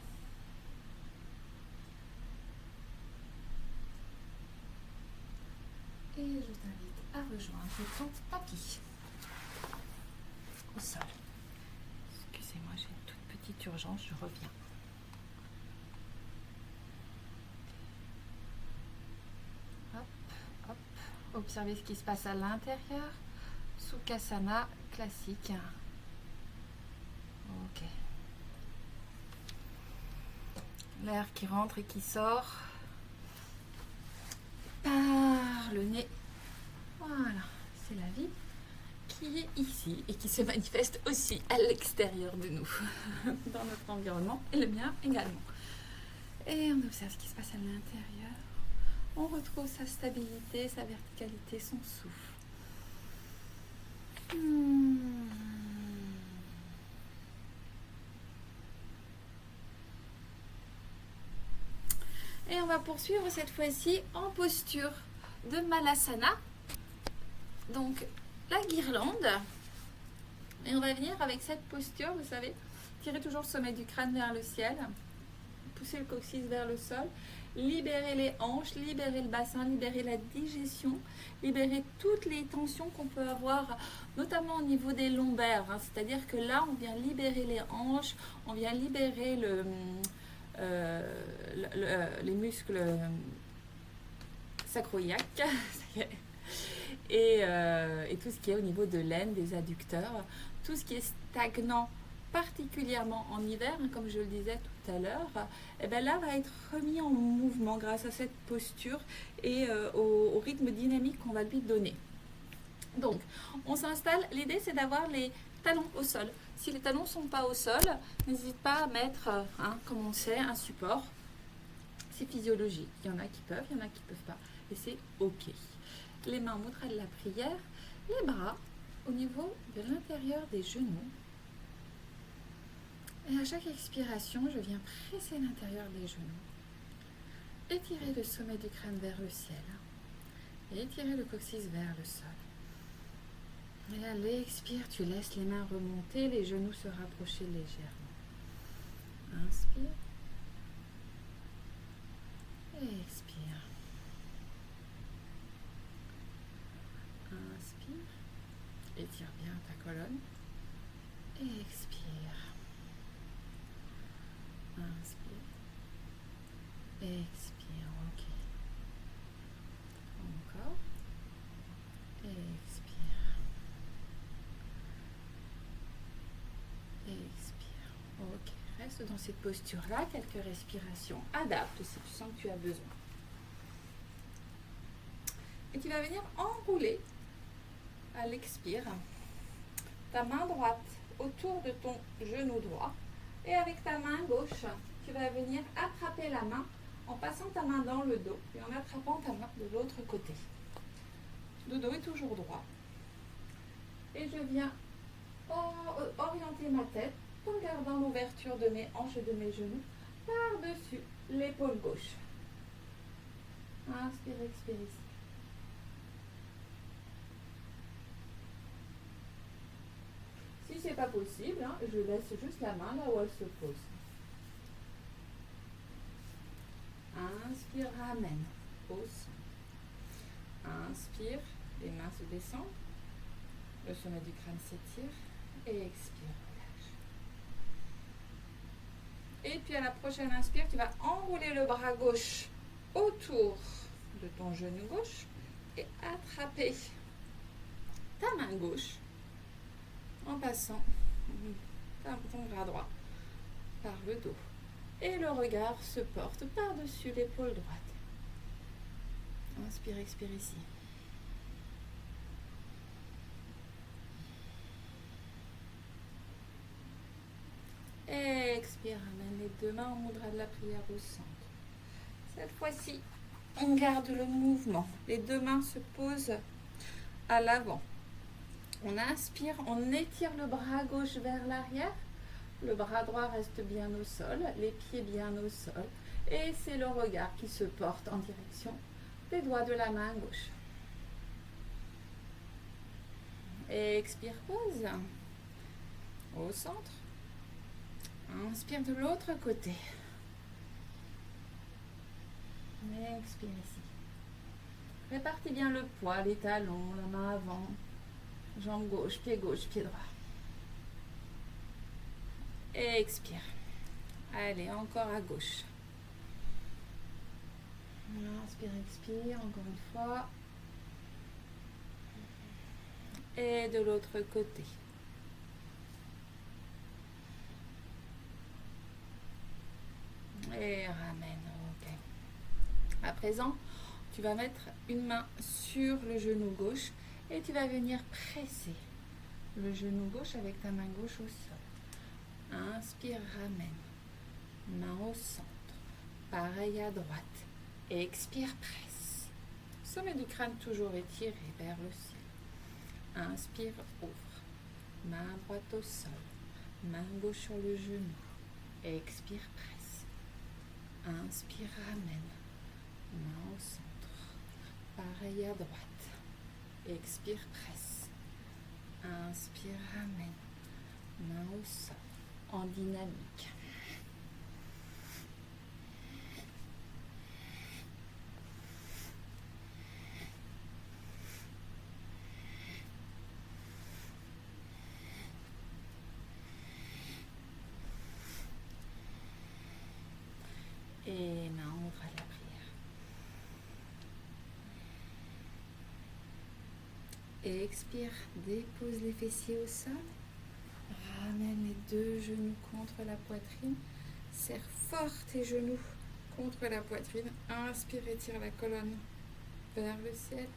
Et je t'invite à rejoindre ton tapis au sol. Excusez-moi, j'ai une toute petite urgence, je reviens. Hop, hop. Observez ce qui se passe à l'intérieur. Sukhasana classique. Ok. L'air qui rentre et qui sort par le nez. Voilà, c'est la vie qui est ici et qui se manifeste aussi à l'extérieur de nous, dans notre environnement et le mien également. Et on observe ce qui se passe à l'intérieur. On retrouve sa stabilité, sa verticalité, son souffle. Et on va poursuivre cette fois-ci en posture de Malasana. Donc, la guirlande. Et on va venir avec cette posture, vous savez, tirer toujours le sommet du crâne vers le ciel. Pousser le coccyx vers le sol. Libérer les hanches, libérer le bassin, libérer la digestion. Libérer toutes les tensions qu'on peut avoir, notamment au niveau des lombaires. C'est-à-dire que là, on vient libérer les hanches, on vient libérer les muscles sacro-iliaques et tout ce qui est au niveau de l'aine, des adducteurs, tout ce qui est stagnant, particulièrement en hiver, comme je le disais tout à l'heure, et bien là va être remis en mouvement grâce à cette posture et au rythme dynamique qu'on va lui donner. Donc, on s'installe, l'idée c'est d'avoir les talons au sol. Si les talons ne sont pas au sol, n'hésite pas à mettre, comme on sait, un support. C'est physiologique. Il y en a qui peuvent, il y en a qui ne peuvent pas. Et c'est OK. Les mains au mudra de la prière, les bras au niveau de l'intérieur des genoux. Et à chaque expiration, je viens presser l'intérieur des genoux. Étirer le sommet du crâne vers le ciel. Et étirer le coccyx vers le sol. Et à l'expire, tu laisses les mains remonter, les genoux se rapprocher légèrement. Inspire. Et expire. Inspire. Étire bien ta colonne. Et expire. Inspire. Et expire. Ok. Encore. Et expire. Et expire. Ok. Reste dans cette posture-là. Quelques respirations. Adapte si tu sens que tu as besoin. Et tu vas venir enrouler à l'expire ta main droite autour de ton genou droit et avec ta main gauche, tu vas venir attraper la main en passant ta main dans le dos et en attrapant ta main de l'autre côté. Le dos est toujours droit. Et je viens orienter ma tête en gardant l'ouverture de mes hanches et de mes genoux par-dessus l'épaule gauche. Inspire, expire ici. Si ce n'est pas possible, je laisse juste la main là où elle se pose. Inspire, ramène au centre. Inspire, les mains se descendent. Le sommet du crâne s'étire. Et expire, relâche. Et puis à la prochaine inspire, tu vas enrouler le bras gauche autour de ton genou gauche et attraper ta main gauche en passant ton bras droit par le dos. Et le regard se porte par-dessus l'épaule droite. Inspire, expire ici. Expire, ramène les deux mains en mudra de la prière au centre. Cette fois-ci, on garde le mouvement. Les deux mains se posent à l'avant. On inspire, on étire le bras gauche vers l'arrière. Le bras droit reste bien au sol, les pieds bien au sol. Et c'est le regard qui se porte en direction des doigts de la main gauche. Expire, pause. Au centre. Inspire de l'autre côté. Expire ici. Répartis bien le poids, les talons, la main avant. Jambe gauche, pied droit. Expire. Allez, encore à gauche. Inspire, expire, encore une fois. Et de l'autre côté. Et ramène, ok. À présent, tu vas mettre une main sur le genou gauche et tu vas venir presser le genou gauche avec ta main gauche au sol. Inspire, ramène. Main au centre. Pareil à droite. Expire, presse. Sommet du crâne toujours étiré vers le ciel. Inspire, ouvre. Main droite au sol. Main gauche sur le genou. Expire, presse. Inspire, ramène. Main au centre. Pareil à droite. Expire, presse. Inspire, ramène. Main au sol. En dynamique. Et main ouvre à la prière. Et expire, dépose les fessiers au sol. Ramène les deux genoux contre la poitrine. Serre fort tes genoux contre la poitrine. Inspire, étire la colonne vers le ciel.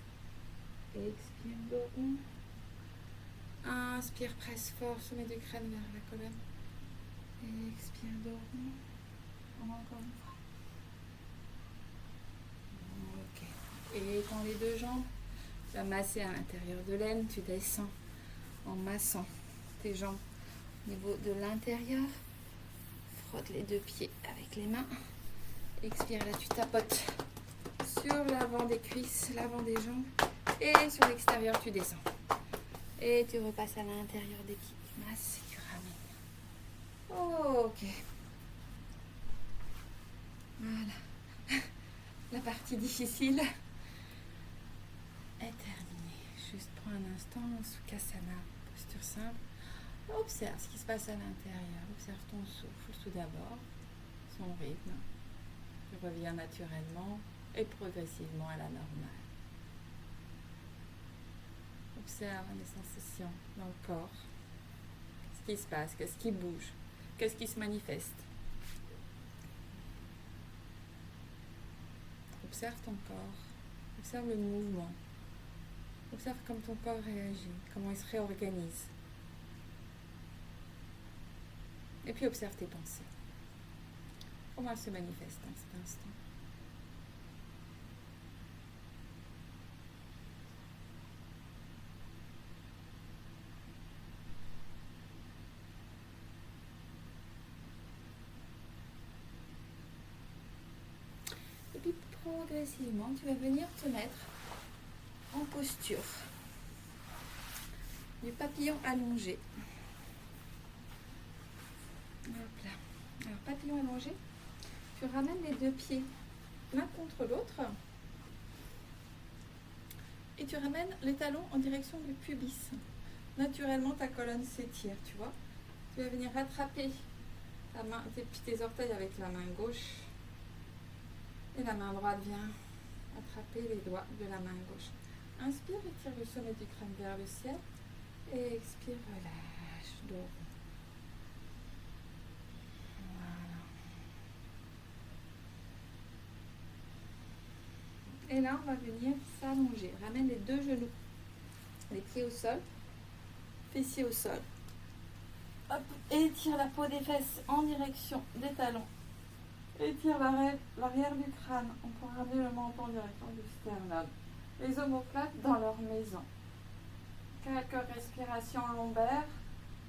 Expire, dos rond. Inspire, presse fort, sommet du crâne vers la colonne. Expire, dos rond. Encore une fois. Ok. Et étends les deux jambes. Tu vas masser à l'intérieur de l'aine. Tu descends en massant tes jambes au niveau de l'intérieur. Frotte les deux pieds avec les mains. Expire, là tu tapotes sur l'avant des cuisses, l'avant des jambes. Et sur l'extérieur, tu descends. Et tu repasses à l'intérieur des petites masses et tu ramènes. Ok. Voilà. La partie difficile est terminée. Juste prends un instant en Sukhasana, posture simple. Observe ce qui se passe à l'intérieur. Observe ton souffle tout d'abord, son rythme. Tu reviens naturellement et progressivement à la normale. Observe les sensations dans le corps. Qu'est-ce qui se passe? Qu'est-ce qui bouge? Qu'est-ce qui se manifeste? Observe ton corps. Observe le mouvement. Observe comment ton corps réagit, comment il se réorganise. Et puis observe tes pensées. Comment elles se manifestent dans cet instant. Et puis progressivement, tu vas venir te mettre en posture du papillon allongé. Hop là. Alors papillon allongé, tu ramènes les deux pieds l'un contre l'autre et tu ramènes les talons en direction du pubis. Naturellement, ta colonne s'étire, tu vois. Tu vas venir rattraper ta main, tes orteils avec la main gauche et la main droite vient attraper les doigts de la main gauche. Inspire, étire le sommet du crâne vers le ciel et expire, relâche, dos rond. Et là, on va venir s'allonger. Ramène les deux genoux, les pieds au sol, fessiers au sol. Hop, étire la peau des fesses en direction des talons. Étire l'arrière du crâne. On peut ramener le menton en direction du sternum. Les omoplates dans leur maison. Quelques respirations lombaires.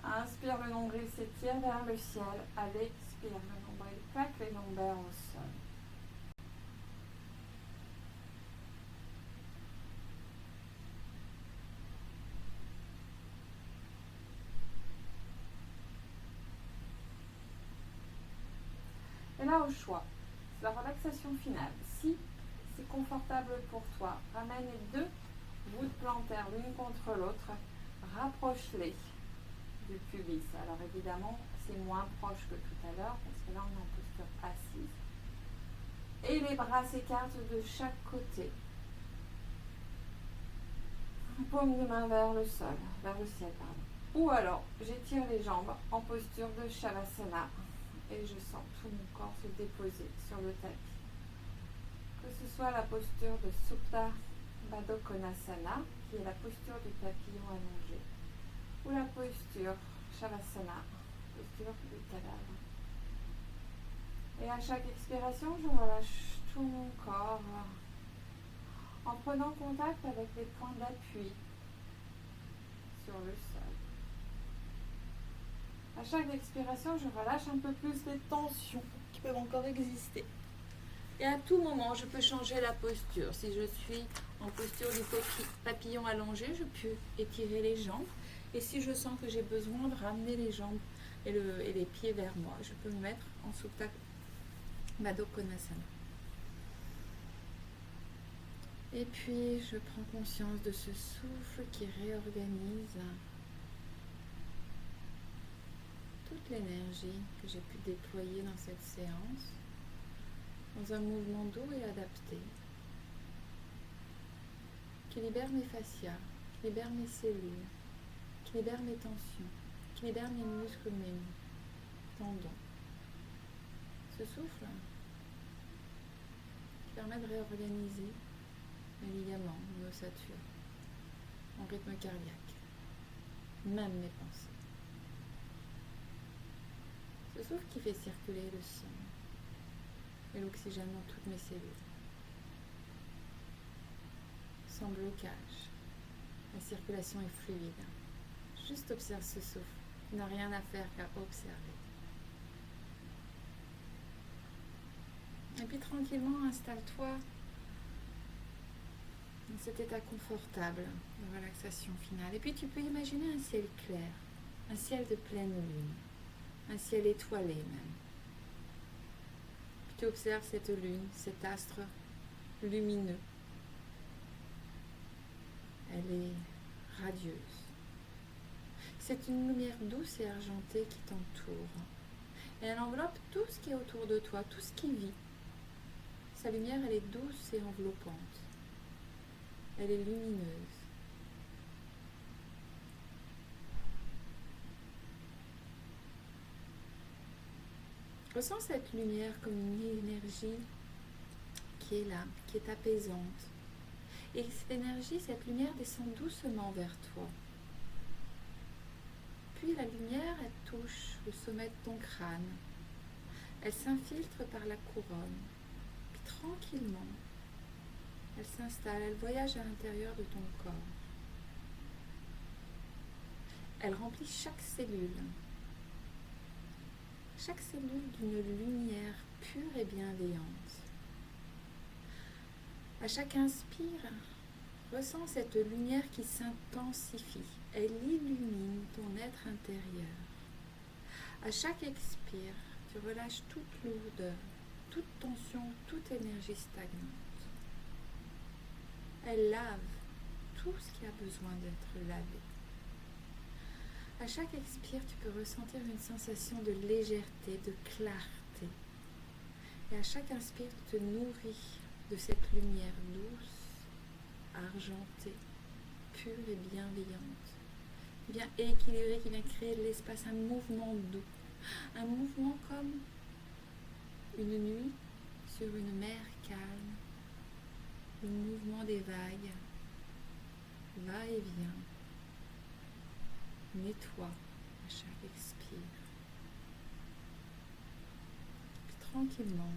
Inspire, le nombril s'étire vers le ciel. À l'expire, le nombril plaque les lombaires au sol. Et là, au choix, c'est la relaxation finale. Si c'est confortable pour toi, ramène les deux bouts de plantaire l'une contre l'autre, rapproche-les du pubis. Alors évidemment, c'est moins proche que tout à l'heure, parce que là, on est en posture assise. Et les bras s'écartent de chaque côté. Paume de main vers le sol, vers le ciel, pardon. Ou alors, j'étire les jambes en posture de Shavasana. Et je sens tout mon corps se déposer sur le tapis. Que ce soit la posture de Supta Baddha Konasana, qui est la posture du papillon allongé, ou la posture Shavasana, posture du cadavre. Et à chaque expiration, je relâche tout mon corps en prenant contact avec les points d'appui sur le sol. À chaque expiration, je relâche un peu plus les tensions qui peuvent encore exister. Et à tout moment, je peux changer la posture. Si je suis en posture du papillon allongé, je peux étirer les jambes. Et si je sens que j'ai besoin de ramener les jambes et les pieds vers moi, je peux me mettre en Supta Baddha Konasana. Et puis, je prends conscience de ce souffle qui réorganise toute l'énergie que j'ai pu déployer dans cette séance, dans un mouvement doux et adapté, qui libère mes fascias, qui libère mes cellules, qui libère mes tensions, qui libère mes muscles, mes tendons. Ce souffle qui permet de réorganiser mes ligaments, mes ossatures, mon rythme cardiaque, même mes pensées. Ce souffle qui fait circuler le sang et l'oxygène dans toutes mes cellules. Sans blocage. La circulation est fluide. Juste observe ce souffle. Il n'a rien à faire qu'à observer. Et puis tranquillement, installe-toi dans cet état confortable de relaxation finale. Et puis tu peux imaginer un ciel clair, un ciel de pleine lune, un ciel étoilé même. Puis tu observes cette lune, cet astre lumineux. Elle est radieuse. C'est une lumière douce et argentée qui t'entoure. Et elle enveloppe tout ce qui est autour de toi, tout ce qui vit. Sa lumière, elle est douce et enveloppante. Elle est lumineuse. Ressens cette lumière comme une énergie qui est là, qui est apaisante. Et cette énergie, cette lumière descend doucement vers toi. Puis la lumière, elle touche le sommet de ton crâne. Elle s'infiltre par la couronne. Puis tranquillement, elle s'installe, elle voyage à l'intérieur de ton corps. Elle remplit chaque cellule d'une lumière pure et bienveillante. À chaque inspire, ressens cette lumière qui s'intensifie. Elle illumine ton être intérieur. À chaque expire, tu relâches toute lourdeur, toute tension, toute énergie stagnante. Elle lave tout ce qui a besoin d'être lavé. À chaque expire, tu peux ressentir une sensation de légèreté, de clarté. Et à chaque inspire, tu te nourris de cette lumière douce, argentée, pure et bienveillante, bien équilibrée, qui vient créer de l'espace, un mouvement doux, un mouvement comme une nuit sur une mer calme, le mouvement des vagues, va et vient, nettoie à chaque expire. Puis tranquillement,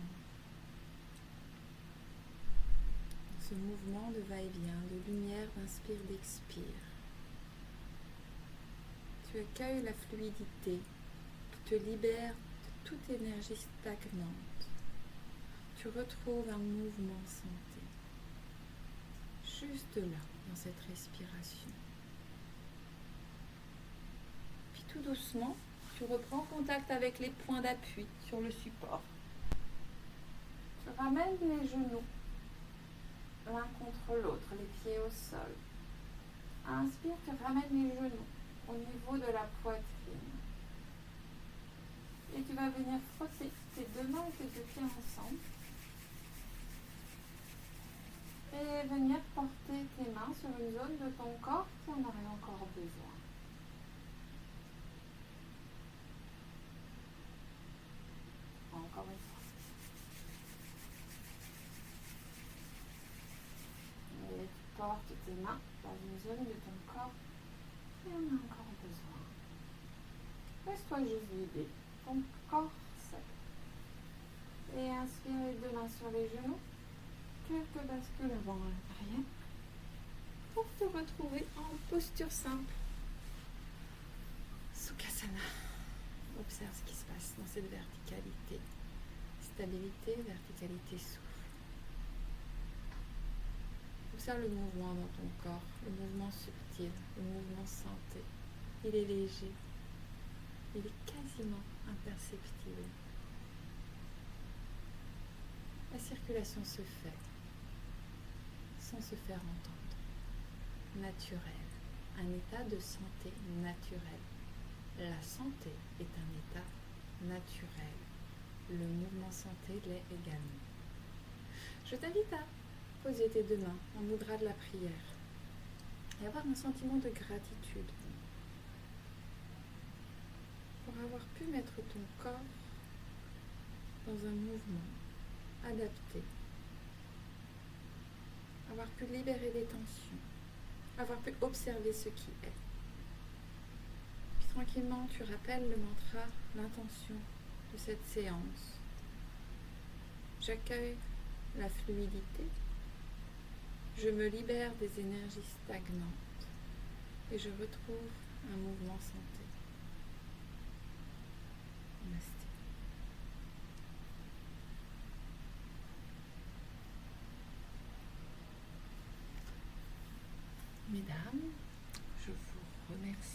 ce mouvement de va-et-vient, de lumière, d'inspire, d'expire. Tu accueilles la fluidité qui te libère de toute énergie stagnante. Tu retrouves un mouvement santé. Juste là, dans cette respiration. Puis tout doucement, tu reprends contact avec les points d'appui sur le support. Tu ramènes les genoux l'un contre l'autre, les pieds au sol. Inspire, tu ramènes les genoux au niveau de la poitrine. Et tu vas venir frotter tes deux mains et tes deux pieds ensemble. Et venir porter tes mains sur une zone de ton corps qui en aurait encore besoin. Encore une fois. Et tu portes tes mains dans une zone de ton corps qui en a encore besoin. Laisse-toi juste vider ton corps sec. Et inspire les deux mains sur les genoux. Quelques bascules avant l'arrière pour te retrouver en posture simple. Sukhasana. Observe ce qui se passe dans cette verticalité. Stabilité, verticalité, souffle. Observe le mouvement dans ton corps, le mouvement subtil, le mouvement santé. Il est léger. Il est quasiment imperceptible. La circulation se fait sans se faire entendre. Naturel. Un état de santé naturel. La santé est un état naturel. Le mouvement santé l'est également. Je t'invite à poser tes deux mains en mudra de la prière et avoir un sentiment de gratitude pour avoir pu mettre ton corps dans un mouvement adapté, avoir pu libérer des tensions, avoir pu observer ce qui est. Puis tranquillement, tu rappelles le mantra, l'intention de cette séance. J'accueille la fluidité, je me libère des énergies stagnantes et je retrouve un mouvement santé. Namasté. Merci.